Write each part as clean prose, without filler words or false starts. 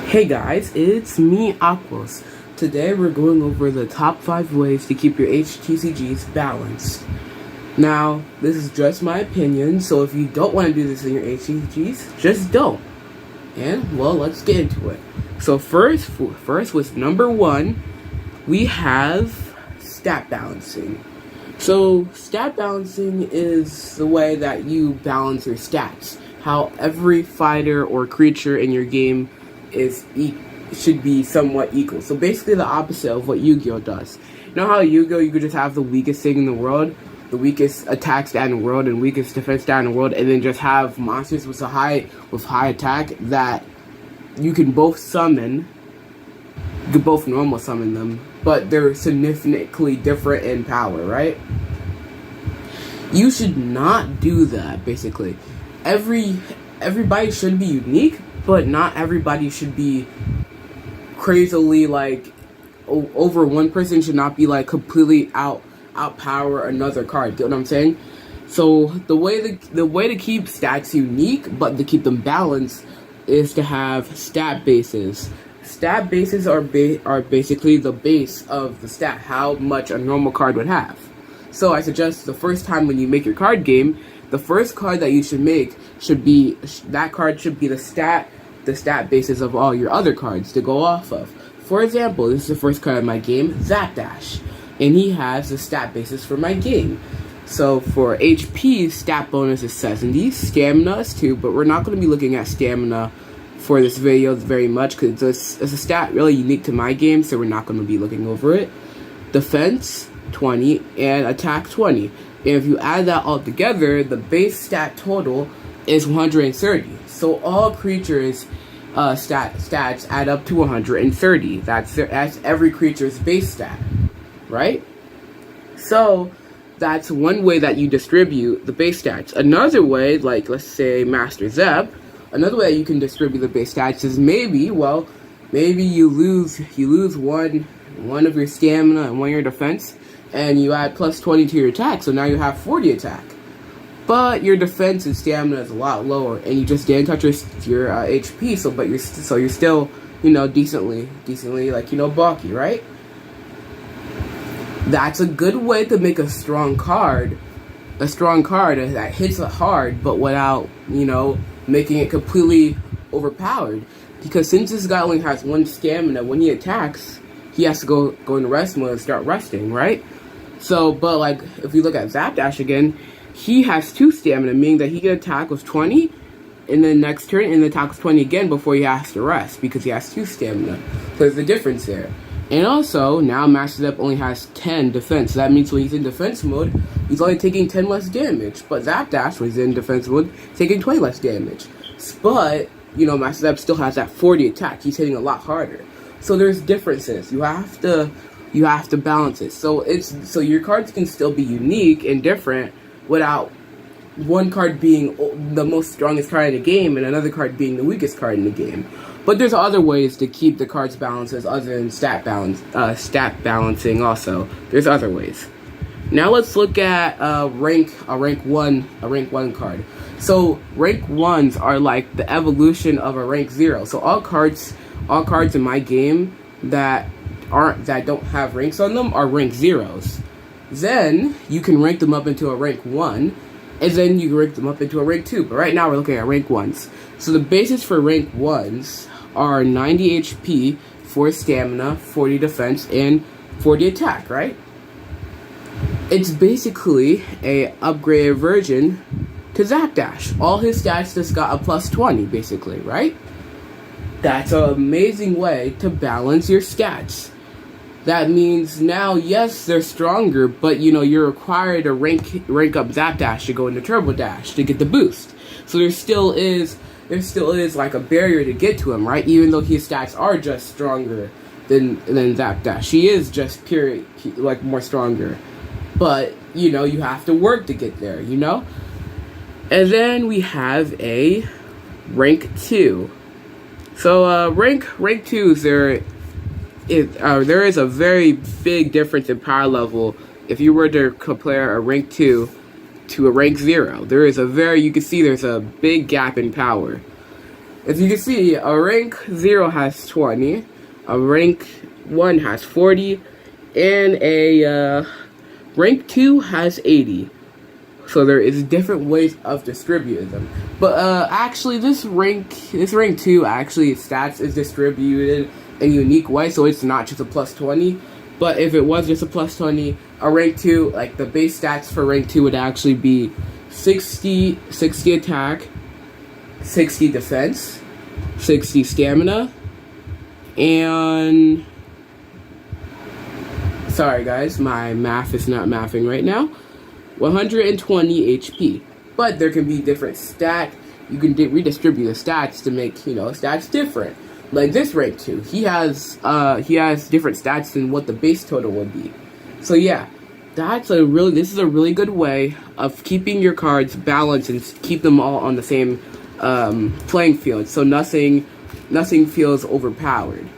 Hey guys, it's me, Aquos. Today we're going over the top 5 ways to keep your HTCGs balanced. Now, this is just my opinion, so if you don't want to do this in your HTCGs, just don't. And, well, let's get into it. So first with number 1, we have stat balancing. So, stat balancing is the way that you balance your stats. How every fighter or creature in your game should be somewhat equal. So basically the opposite of what Yu-Gi-Oh does. You know how Yu-Gi-Oh you could just have the weakest thing in the world, the weakest attack stat in the world, and weakest defense stat in the world, and then just have monsters with high attack that you can both summon. You can both normal summon them, but they're significantly different in power, right? You should not do that. Basically, everybody should be unique, but not everybody should be crazily over one person should not be completely outpower another card. Get what I'm saying? So the way to keep stats unique but to keep them balanced is to have stat bases. Stat bases are basically the base of the stat, how much a normal card would have. So I suggest the first time when you make your card game, the first card that you should make should be the stat basis of all your other cards to go off of. For example, this is the first card of my game, Zapdash, and he has the stat basis for my game. So for HP, stat bonus is 70, stamina is 2, but we're not going to be looking at stamina for this video very much because it's a stat really unique to my game, so we're not going to be looking over it. Defense, 20, and attack, 20. And if you add that all together, the base stat total is 130. So all creatures' stats add up to 130. That's every creature's base stat, right? So that's one way that you distribute the base stats. Another way, like let's say Master Zep, another way you can distribute the base stats is maybe you lose one of your stamina and one of your defense, and you add plus 20 to your attack, so now you have 40 attack. But your defense and stamina is a lot lower, and you just didn't touch your HP. But you're still, decently bulky, right? That's a good way to make a strong card that hits it hard, but without making it completely overpowered. Because since this guy only has 1 stamina, when he attacks, he has to go into rest mode and start resting, right? So, but if you look at Zapdash again, he has 2 stamina, meaning that he can attack with 20, and then next turn, and then attack with 20 again before he has to rest, because he has 2 stamina. So there's a difference there. And also, now Master Zep only has 10 defense. So that means when he's in defense mode, he's only taking 10 less damage. But Zapdash, when he's in defense mode, taking 20 less damage. But, Master Zep still has that 40 attack. He's hitting a lot harder. So there's differences. You have to balance it. So your cards can still be unique and different without one card being the most strongest card in the game and another card being the weakest card in the game. But there's other ways to keep the cards balances other than stat balancing also. There's other ways. Now let's look at a rank 1 card. So rank 1s are like the evolution of a rank 0. So all cards in my game that don't have ranks on them are rank 0s. Then you can rank them up into a rank 1, and then you can rank them up into a rank 2. But right now we're looking at rank 1s. So the basis for rank 1s are 90 HP, 4 stamina, 40 defense, and 40 attack, right? It's basically a upgraded version to Zapdash. All his stats just got a plus 20, basically, right? That's an amazing way to balance your stats. That means now, yes, they're stronger, but you're required to rank up Zapdash to go into Turbo Dash to get the boost. So there still is like a barrier to get to him, right? Even though his stats are just stronger than Zapdash, he is just pure more stronger. But you have to work to get there, And then we have a rank 2. So rank 2s there is a very big difference in power level if you were to compare a rank 2 to a rank 0. You can see there's a big gap in power. As you can see, a rank 0 has 20, a rank 1 has 40, and a rank 2 has 80. So there is different ways of distributing them. But actually, this rank 2 actually stats is distributed in a unique way, so it's not just a plus 20. But if it was just a plus 20, a rank 2, like the base stats for rank 2 would actually be 60 attack, 60 defense, 60 stamina, and sorry guys, my math is not mathing right now, 120 HP. But there can be different stat. You can redistribute the stats to make, stats different. Like this rank 2, he has different stats than what the base total would be. So yeah, this is a really good way of keeping your cards balanced and keep them all on the same playing field, so nothing feels overpowered.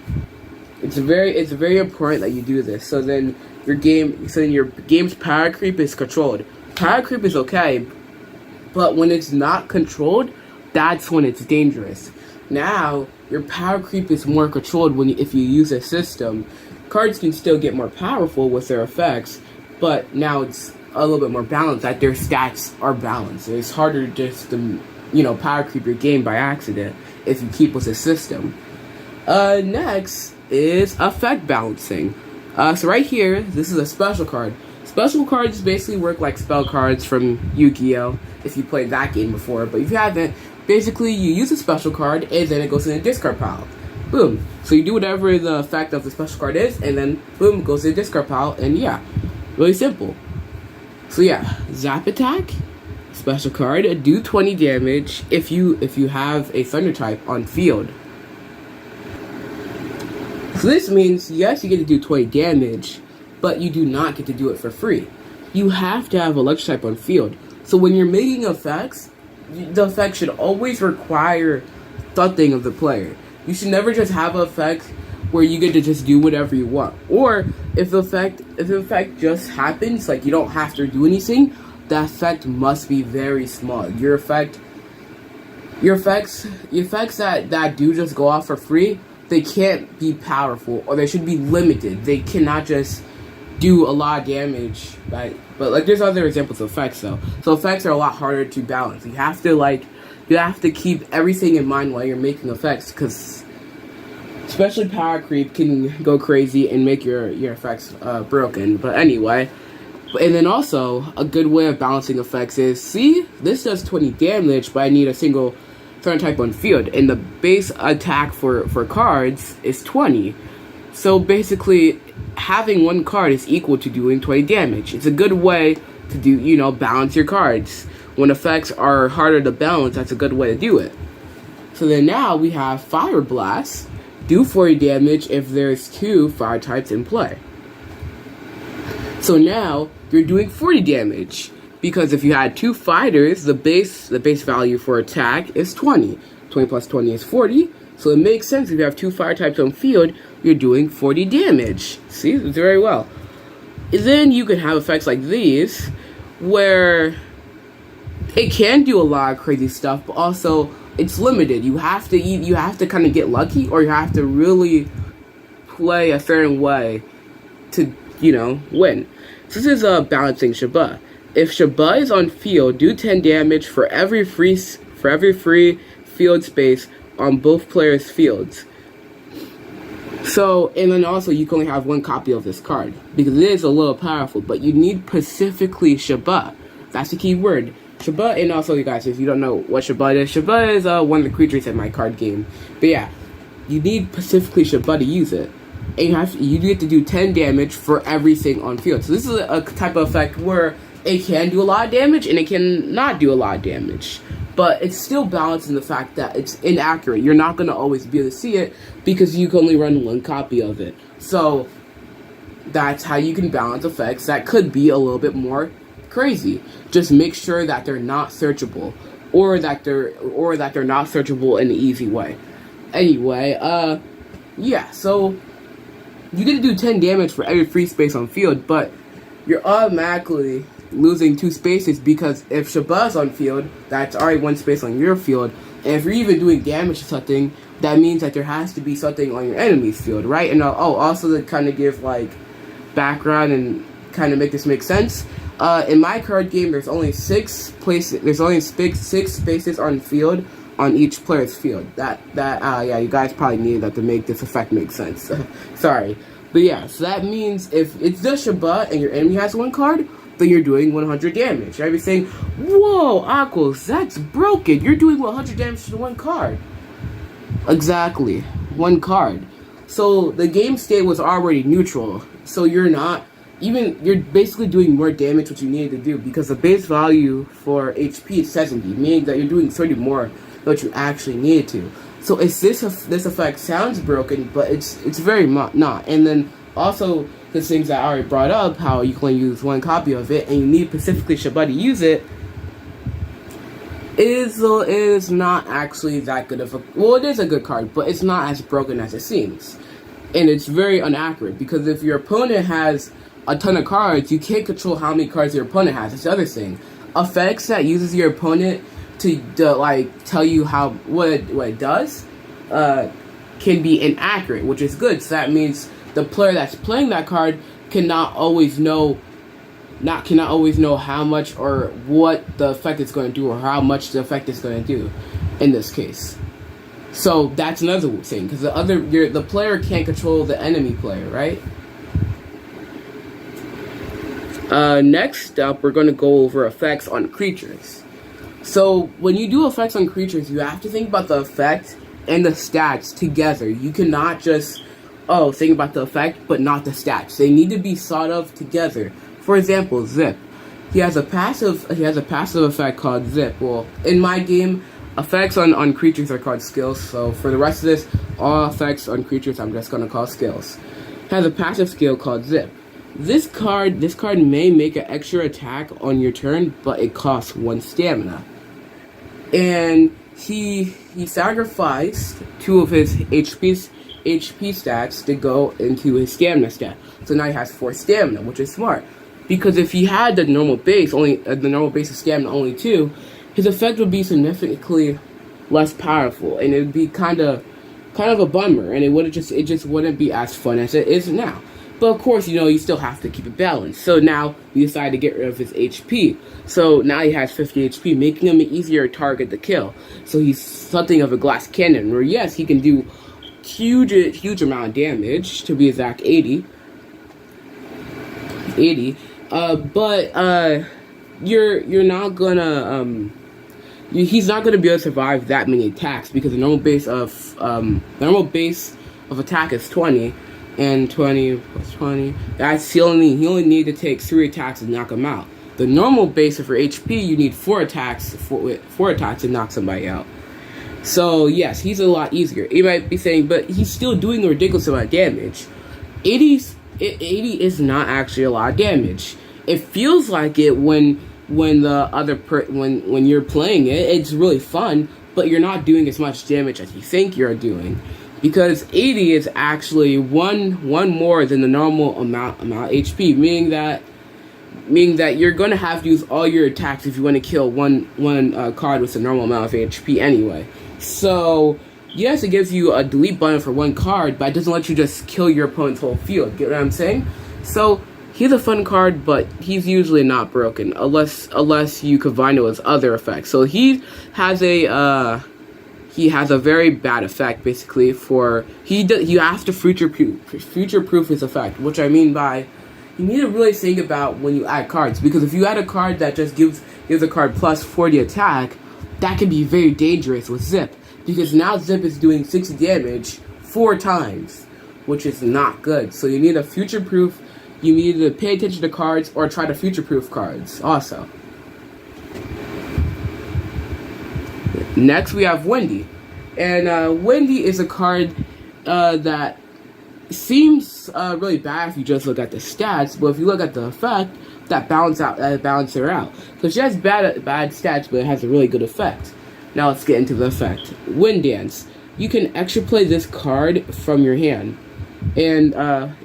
It's very important that you do this. So then your game's power creep is controlled. Power creep is okay, but when it's not controlled, that's when it's dangerous. Now your power creep is more controlled if you use a system. Cards can still get more powerful with their effects, but now it's a little bit more balanced, that their stats are balanced. It's harder just to power creep your game by accident if you keep with a system. Next is effect balancing. So right here, this is a special card. Special cards basically work like spell cards from Yu-Gi-Oh! If you played that game before, but if you haven't, basically you use a special card and then it goes in a discard pile. Boom. So you do whatever the effect of the special card is, and then boom, goes in the discard pile, and yeah, really simple. So yeah, zap attack, special card, do 20 damage if you have a thunder type on field. So this means, yes, you get to do 20 damage, but you do not get to do it for free. You have to have electric type on field. So when you're making effects, the effect should always require thoughting of the player. You should never just have an effect where you get to just do whatever you want. Or if the effect just happens, like you don't have to do anything, the effect must be very small. Your effects that do just go off for free, they can't be powerful, or they should be limited. They cannot just do a lot of damage, right? But like there's other examples of effects though. So effects are a lot harder to balance. You have to keep everything in mind while you're making effects, because especially power creep can go crazy and make your effects broken. But anyway, and then also a good way of balancing effects is, see, this does 20 damage, but I need a single thunder type on field, and the base attack for cards is 20. So basically, having one card is equal to doing 20 damage. It's a good way to do, balance your cards. When effects are harder to balance, that's a good way to do it. So then now we have Fire Blast. Do 40 damage if there's 2 fire types in play. So now you're doing 40 damage, because if you had 2 fighters, the base value for attack is 20. 20 plus 20 is 40. So it makes sense if you have 2 fire types on field, you're doing 40 damage. See, very well. And then you can have effects like these, where it can do a lot of crazy stuff, but also it's limited. You have to kind of get lucky, or you have to really play a certain way to, win. So this is balancing Shaba. If Shaba is on field, do 10 damage for every free field space on both players' fields. So, and then also you can only have 1 copy of this card, because it is a little powerful, but you need specifically Shaba. That's the key word. Shaba, and also you guys, if you don't know what Shaba is one of the creatures in my card game. But yeah, you need specifically Shaba to use it. And you get to do 10 damage for everything on field. So this is a type of effect where it can do a lot of damage and it can not do a lot of damage. But it's still balanced in the fact that it's inaccurate. You're not going to always be able to see it because you can only run 1 copy of it. So that's how you can balance effects that could be a little bit more crazy. Just make sure that they're not searchable, or that they're not searchable in an easy way. Anyway, yeah, so you get to do 10 damage for every free space on field, but you're automatically losing 2 spaces, because if Shaba's on field, that's already 1 space on your field, And if you're even doing damage to something, that means that there has to be something on your enemy's field, right? And also to kind of give like background and kind of make this make sense. In my card game, there's only six spaces on field on each player's field. Yeah, you guys probably needed that to make this effect make sense. Sorry, but yeah, so that means if it's the Shabbat and your enemy has one card, then you're doing 100 damage. I'd be saying, whoa, Aquos, that's broken. You're doing 100 damage to one card. Exactly, one card. So the game state was already neutral. So you're basically doing more damage what you needed to do, because the base value for HP is 70, meaning that you're doing 30 more than what you actually needed to. So this effect sounds broken, but it's very not. And then also the things that I already brought up, how you can only use one copy of it, and you need specifically Shabbat to use it, is not actually that good of a... Well, it is a good card, but it's not as broken as it seems. And it's very inaccurate, because if your opponent has a ton of cards, you can't control how many cards your opponent has. That's the other thing. Effects that uses your opponent to like tell you what it does can be inaccurate, which is good. So that means the player that's playing that card cannot always know how much or what the effect is going to do, or how much the effect is going to do in this case. So that's another thing, because the player can't control the enemy player, right? Next up, we're going to go over effects on creatures. So when you do effects on creatures, you have to think about the effect and the stats together. You cannot just think about the effect but not the stats. They need to be thought of together. For example, Zip. He has a passive effect called Zip. Well, in my game, effects on creatures are called skills. So for the rest of this, all effects on creatures I'm just gonna call skills. He has a passive skill called Zip. This card may make an extra attack on your turn, but it costs 1 stamina. And he sacrificed 2 of his HP stats to go into his stamina stat. So now he has 4 stamina, which is smart. Because if he had the normal base of stamina only 2, his effect would be significantly less powerful, and it would be kind of a bummer, and it just wouldn't be as fun as it is now. But of course, you still have to keep it balanced. So now we decided to get rid of his HP. So now he has 50 HP, making him an easier target to kill. So he's something of a glass cannon, where yes, he can do huge amount of damage, to be exact 80. But you're not gonna he's not gonna be able to survive that many attacks, because the normal base of attack is 20, and 20 plus 20. He only need to take 3 attacks to knock him out. The normal base for HP, you need 4 attacks to knock somebody out. So yes, he's a lot easier. You might be saying, but he's still doing a ridiculous amount of damage. 80 is not actually a lot of damage. It feels like it when you're playing it. It's really fun, but you're not doing as much damage as you think you're doing, because 80 is actually one more than the normal amount of HP, meaning that you're gonna have to use all your attacks if you want to kill one card with a normal amount of HP anyway. So yes, it gives you a delete button for 1 card, but it doesn't let you just kill your opponent's whole field. Get what I'm saying? So he's a fun card, but he's usually not broken unless you combine it with other effects. So he has a very bad effect, basically. You have to future-proof his effect, which I mean by you need to really think about when you add cards, because if you add a card that just gives a card plus 40 attack, that can be very dangerous with Zip, because now Zip is doing 60 damage 4 times, which is not good. So you need a future-proof. You need to pay attention to cards or try to future-proof cards also. Next, we have Wendy. And Wendy is a card that seems really bad if you just look at the stats, but if you look at the effect, that balance her out. So she has bad stats, but it has a really good effect. Now let's get into the effect. Wind Dance. You can extra play this card from your hand. And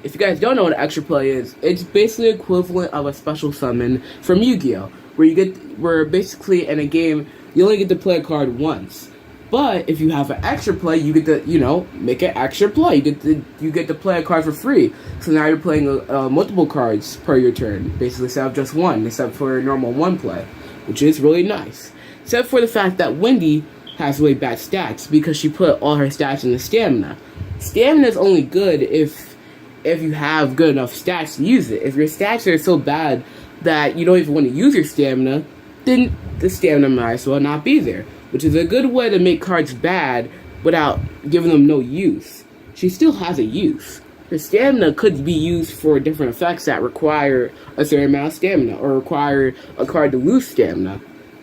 if you guys don't know what extra play is, it's basically equivalent of a special summon from Yu-Gi-Oh! Where basically in a game you only get to play a card once. But if you have an extra play, you get to, make an extra play. You get to play a card for free. So now you're playing multiple cards per your turn, basically instead of just one, except for a normal one play, which is really nice. Except for the fact that Wendy has really bad stats because she put all her stats in the stamina. Stamina is only good if you have good enough stats to use it. If your stats are so bad that you don't even want to use your stamina, then the stamina might as well not be there, which is a good way to make cards bad without giving them no use. She still has a use. Her stamina could be used for different effects that require a certain amount of stamina, or require a card to lose stamina,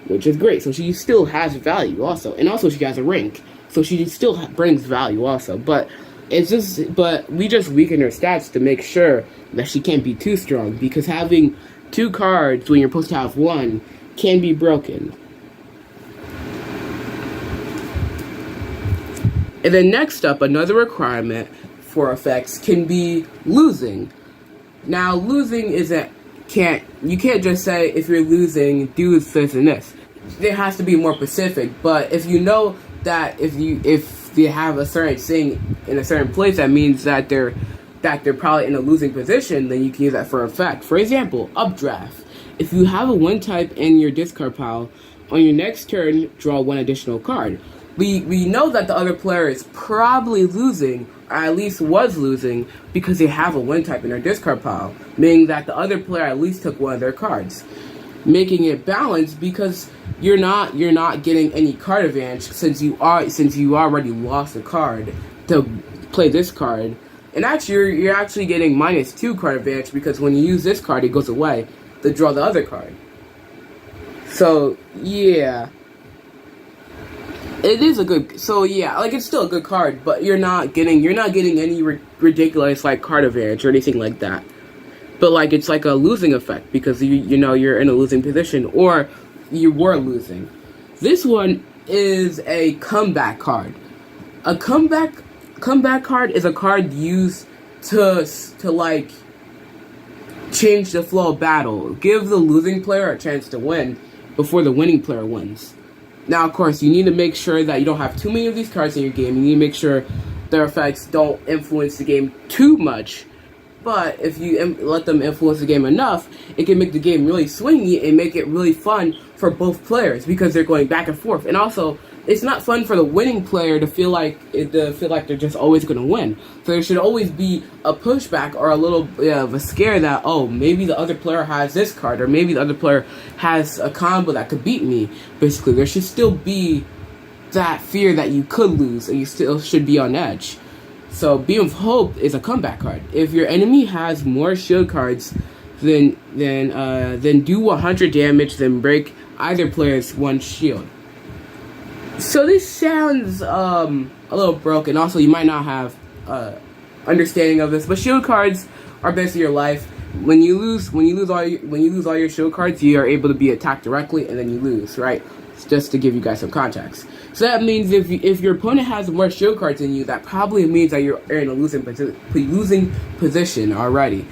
which is great. So she still has value also. And also she has a rank, so she still brings value also. But we just weaken her stats to make sure that she can't be too strong, because having two cards when you're supposed to have one can be broken. And then next up, another requirement for effects can be losing. Now, losing you can't just say, if you're losing, do this and this. There has to be more specific. But if you know that if they have a certain thing in a certain place, that means that they're probably in a losing position, then you can use that for effect. For example, updraft. If you have a one type in your discard pile, on your next turn, draw one additional card. We know that the other player is probably losing, or at least was losing, because they have a one type in their discard pile, meaning that the other player at least took one of their cards, making it balanced, because you're not getting any card advantage since you already lost a card to play this card, and actually you're actually getting -2 card advantage, because when you use this card, it goes away to draw the other card. So yeah. It is a good, so yeah, it's still a good card, but you're not getting any ridiculous card advantage or anything like that. But it's like a losing effect, because you're in a losing position, or you were losing. This one is a comeback card. A comeback card is a card used to change the flow of battle, give the losing player a chance to win before the winning player wins. Now, of course, you need to make sure that you don't have too many of these cards in your game. You need to make sure their effects don't influence the game too much. But if you let them influence the game enough, it can make the game really swingy and make it really fun for both players, because they're going back and forth. And also, it's not fun for the winning player to feel like they're just always going to win. So there should always be a pushback, or a little of a scare that, oh, maybe the other player has this card, or maybe the other player has a combo that could beat me. Basically, there should still be that fear that you could lose, and you still should be on edge. So Beam of Hope is a comeback card. If your enemy has more shield cards, then do 100 damage, then break either player's one shield. So this sounds a little broken. Also, you might not have understanding of this, but shield cards are basically your life. When you lose all your shield cards, you are able to be attacked directly, and then you lose, right? Just to give you guys some context. So that means if your opponent has more shield cards than you, that probably means that you're in a losing position already.